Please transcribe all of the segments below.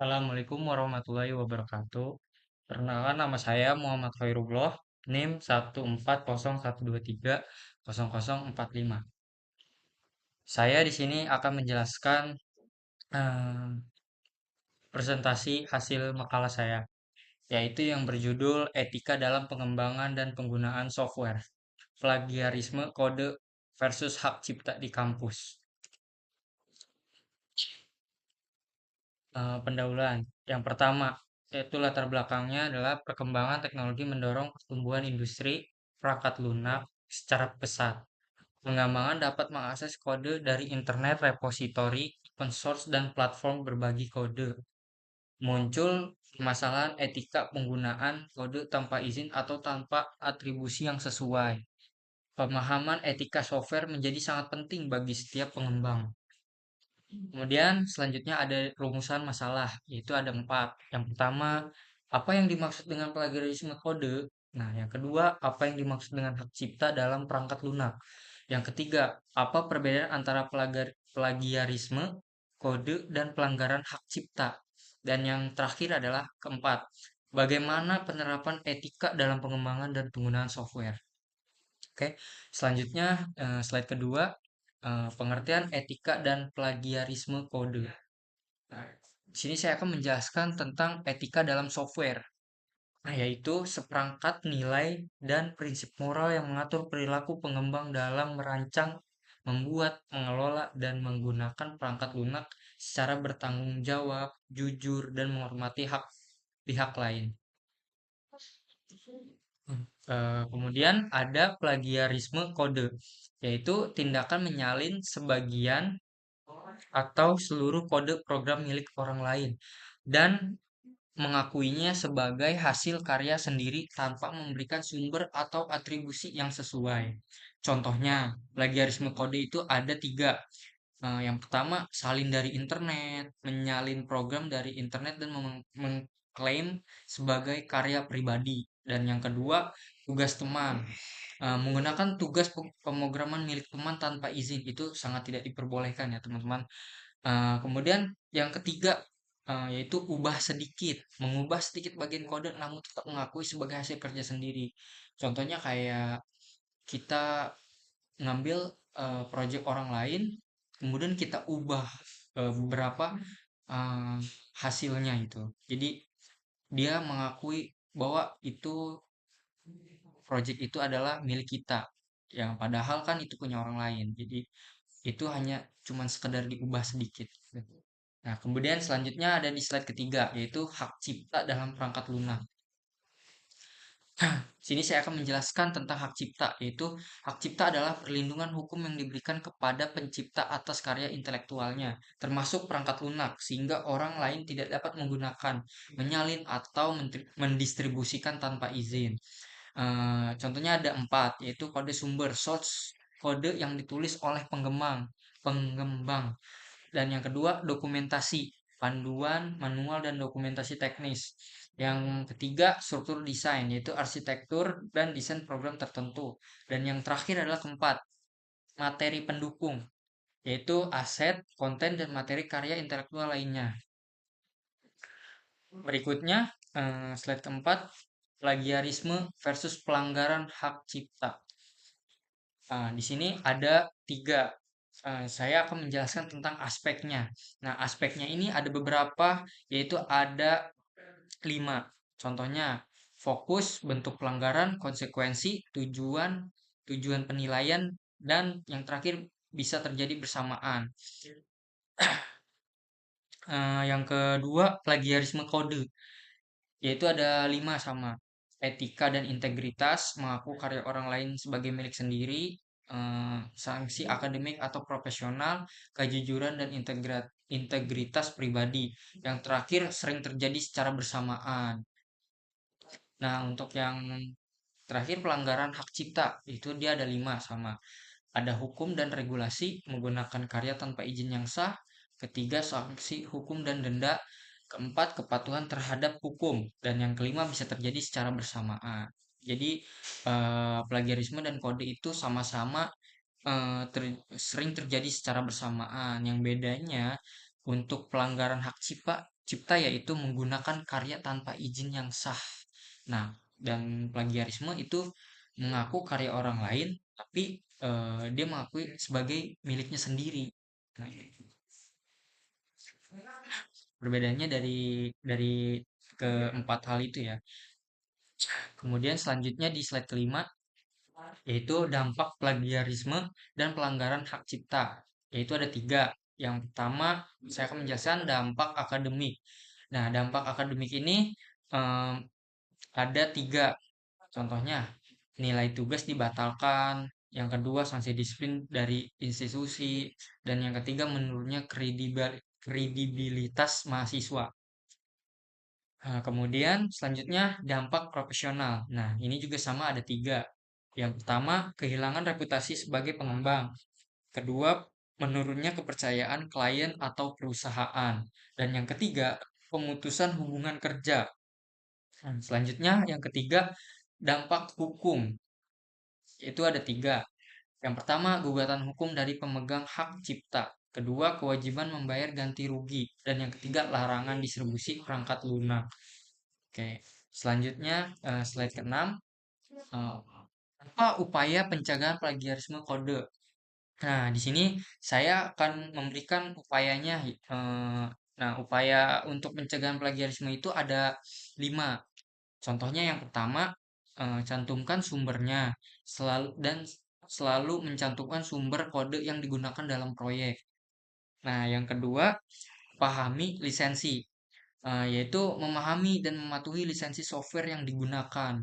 Assalamualaikum warahmatullahi wabarakatuh. Perkenalkan nama saya Muhammad Khairullah, NIM 14012300045. Saya di sini akan menjelaskan eh, presentasi hasil makalah saya, yaitu yang berjudul Etika dalam Pengembangan dan Penggunaan Software, Plagiarisme Kode versus Hak Cipta di Kampus. Pendahuluan. Yang pertama, yaitu latar belakangnya adalah perkembangan teknologi mendorong pertumbuhan industri perangkat lunak secara pesat. Pengembangan dapat mengakses kode dari internet, repositori, open source, dan platform berbagi kode. Muncul permasalahan etika penggunaan kode tanpa izin atau tanpa atribusi yang sesuai. Pemahaman etika software menjadi sangat penting bagi setiap pengembang. Kemudian selanjutnya ada rumusan masalah, yaitu ada empat. Yang pertama, apa yang dimaksud dengan plagiarisme kode? Nah, yang kedua, apa yang dimaksud dengan hak cipta dalam perangkat lunak? Yang ketiga, apa perbedaan antara plagiarisme kode dan pelanggaran hak cipta? Dan yang terakhir adalah keempat, bagaimana penerapan etika dalam pengembangan dan penggunaan software? Oke, selanjutnya slide kedua, pengertian etika dan plagiarisme kode. Nah, di sini saya akan menjelaskan tentang etika dalam software, nah, yaitu seperangkat nilai dan prinsip moral yang mengatur perilaku pengembang dalam merancang, membuat, mengelola, dan menggunakan perangkat lunak secara bertanggung jawab, jujur, dan menghormati hak pihak lain. Kemudian ada plagiarisme kode, yaitu tindakan menyalin sebagian atau seluruh kode program milik orang lain dan mengakuinya sebagai hasil karya sendiri tanpa memberikan sumber atau atribusi yang sesuai. Contohnya, plagiarisme kode itu ada tiga. Yang pertama, salin dari internet, menyalin program dari internet dan mengklaim sebagai karya pribadi. Dan yang kedua, tugas teman. Menggunakan tugas pemrograman milik teman tanpa izin itu sangat tidak diperbolehkan ya teman-teman. Kemudian yang ketiga, yaitu ubah sedikit, mengubah sedikit bagian kode namun tetap mengakui sebagai hasil kerja sendiri. Contohnya kayak kita ngambil project orang lain, kemudian kita ubah beberapa eh, hasilnya itu. Jadi dia mengakui bahwa itu project itu adalah milik kita, yang padahal kan itu punya orang lain. Jadi itu hanya cuman sekedar diubah sedikit. Nah, kemudian selanjutnya ada di slide ketiga, yaitu hak cipta dalam perangkat lunak. Sini saya akan menjelaskan tentang hak cipta, yaitu hak cipta adalah perlindungan hukum yang diberikan kepada pencipta atas karya intelektualnya, termasuk perangkat lunak, sehingga orang lain tidak dapat menggunakan, menyalin atau mendistribusikan tanpa izin. Contohnya ada empat, yaitu kode sumber, source, kode yang ditulis oleh pengembang. Dan yang kedua, dokumentasi, panduan, manual, dan dokumentasi teknis. Yang ketiga, struktur desain, yaitu arsitektur dan desain program tertentu. Dan yang terakhir adalah keempat, materi pendukung, yaitu aset, konten, dan materi karya intelektual lainnya. Berikutnya, slide keempat, plagiarisme versus pelanggaran hak cipta. Di sini ada tiga. Saya akan menjelaskan tentang aspeknya. Nah, aspeknya ini ada beberapa, yaitu ada 5. Contohnya, fokus, bentuk pelanggaran, konsekuensi, tujuan, tujuan penilaian, dan yang terakhir bisa terjadi bersamaan. Yang kedua, plagiarisme kode, yaitu ada 5 sama. Etika dan integritas, mengaku karya orang lain sebagai milik sendiri, sanksi akademik atau profesional, kejujuran dan integritas pribadi. Yang terakhir sering terjadi secara bersamaan. Nah, untuk yang terakhir pelanggaran hak cipta, itu dia ada 5 sama. Ada hukum dan regulasi menggunakan karya tanpa izin yang sah. Ketiga, sanksi hukum dan denda. Keempat, kepatuhan terhadap hukum. Dan yang kelima bisa terjadi secara bersamaan. Jadi, plagiarisme dan kode itu sama-sama sering terjadi secara bersamaan. Yang bedanya untuk pelanggaran hak cipta cipta yaitu menggunakan karya tanpa izin yang sah. Nah, dan plagiarisme itu mengaku karya orang lain, tapi dia mengakui sebagai miliknya sendiri. Nah, perbedaannya dari keempat hal itu ya. Kemudian selanjutnya di slide kelima, yaitu dampak plagiarisme dan pelanggaran hak cipta. Yaitu ada tiga. Yang pertama, saya akan menjelaskan dampak akademik. Nah, dampak akademik ini em, ada tiga. Contohnya, nilai tugas dibatalkan. Yang kedua, sanksi disiplin dari institusi. Dan yang ketiga, menurunnya kredibilitas mahasiswa. Nah, kemudian selanjutnya dampak profesional. Nah, ini juga sama ada tiga. Yang pertama, kehilangan reputasi sebagai pengembang. Kedua, menurunnya kepercayaan klien atau perusahaan. Dan yang ketiga, pemutusan hubungan kerja. Nah, selanjutnya, yang ketiga, dampak hukum. Itu ada tiga. Yang pertama, gugatan hukum dari pemegang hak cipta. Kedua, kewajiban membayar ganti rugi. Dan yang ketiga, larangan distribusi perangkat lunak. Oke, selanjutnya slide ke-6. eh, Apa upaya pencegahan plagiarisme kode? Nah, di sini saya akan memberikan upayanya. Nah, upaya untuk pencegahan plagiarisme itu ada 5. Contohnya yang pertama, cantumkan sumbernya dan selalu mencantumkan sumber kode yang digunakan dalam proyek. Nah, yang kedua, pahami lisensi, yaitu memahami dan mematuhi lisensi software yang digunakan.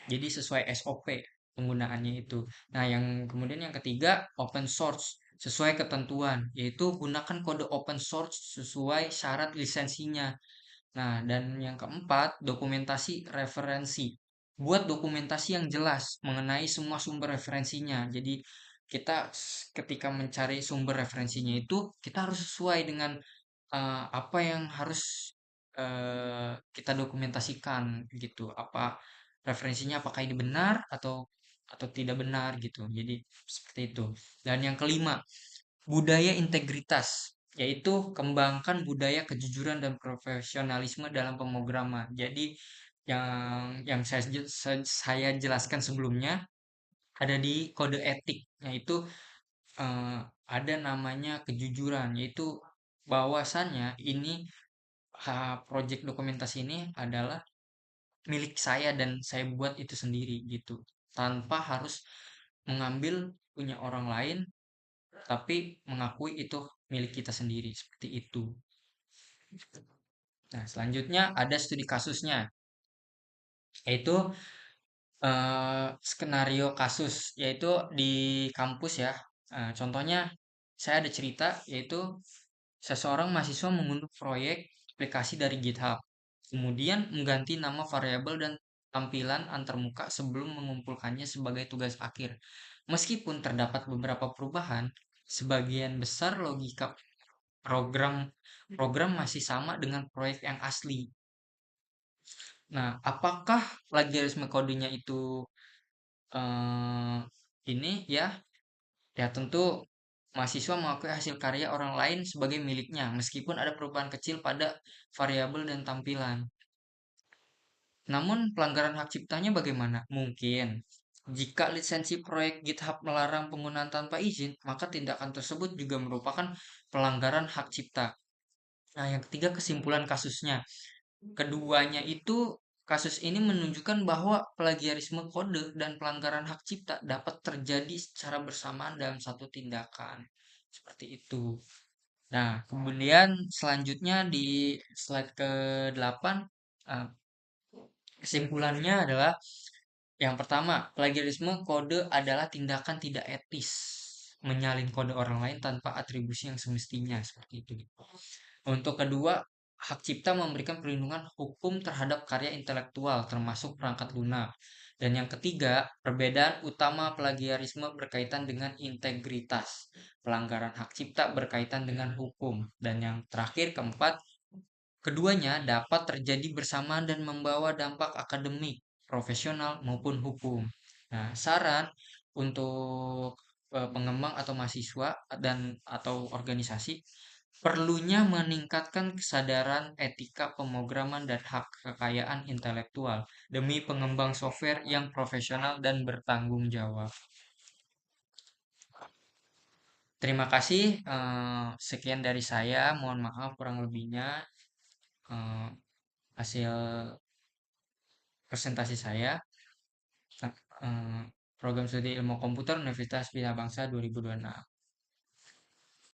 Jadi sesuai SOP penggunaannya itu. Nah, yang kemudian yang ketiga, open source sesuai ketentuan, yaitu gunakan kode open source sesuai syarat lisensinya. Nah, dan yang keempat, dokumentasi referensi. Buat dokumentasi yang jelas mengenai semua sumber referensinya. Jadi, ketika mencari sumber referensinya itu, kita harus sesuai dengan apa yang harus kita dokumentasikan gitu. Referensinya apakah ini benar atau tidak benar gitu. Jadi, seperti itu. Dan yang kelima, budaya integritas, yaitu kembangkan budaya kejujuran dan profesionalisme dalam pemrograman. Jadi yang saya jelaskan sebelumnya ada di kode etik, yaitu eh, ada namanya kejujuran, yaitu bahwasannya ini project dokumentasi ini adalah milik saya dan saya buat itu sendiri gitu, tanpa harus mengambil punya orang lain tapi mengakui itu milik kita sendiri seperti itu. Nah, selanjutnya ada studi kasusnya, yaitu skenario kasus, yaitu di kampus ya. Contohnya saya ada cerita, yaitu seseorang mahasiswa mengunduh proyek aplikasi dari GitHub, kemudian mengganti nama variabel dan tampilan antarmuka sebelum mengumpulkannya sebagai tugas akhir. Meskipun terdapat beberapa perubahan, sebagian besar logika program program masih sama dengan proyek yang asli. Nah, apakah plagiarisme kodenya itu eh, ini ya? Ya tentu mahasiswa mengakui hasil karya orang lain sebagai miliknya, meskipun ada perubahan kecil pada variabel dan tampilan. Namun pelanggaran hak ciptanya bagaimana? Mungkin jika lisensi proyek GitHub melarang penggunaan tanpa izin, maka tindakan tersebut juga merupakan pelanggaran hak cipta. Nah, yang ketiga kesimpulan kasusnya. Keduanya itu kasus ini menunjukkan bahwa plagiarisme kode dan pelanggaran hak cipta dapat terjadi secara bersamaan dalam satu tindakan. Seperti itu. Nah, kemudian selanjutnya di slide ke-8, eh, kesimpulannya adalah yang pertama, plagiarisme kode adalah tindakan tidak etis, menyalin kode orang lain tanpa atribusi yang semestinya seperti itu. Untuk kedua, hak cipta memberikan perlindungan hukum terhadap karya intelektual, termasuk perangkat lunak. Dan yang ketiga, perbedaan utama plagiarisme berkaitan dengan integritas. Pelanggaran hak cipta berkaitan dengan hukum. Dan yang terakhir, keempat, keduanya dapat terjadi bersamaan dan membawa dampak akademik, profesional, maupun hukum. Nah, saran untuk pengembang atau mahasiswa dan atau organisasi, Perlunya meningkatkan kesadaran etika pemrograman dan hak kekayaan intelektual demi pengembang software yang profesional dan bertanggung jawab. Terima kasih. Sekian dari saya. Mohon maaf kurang lebihnya. eh, Hasil presentasi saya. eh, Program studi ilmu komputer Universitas Bina Bangsa 2026.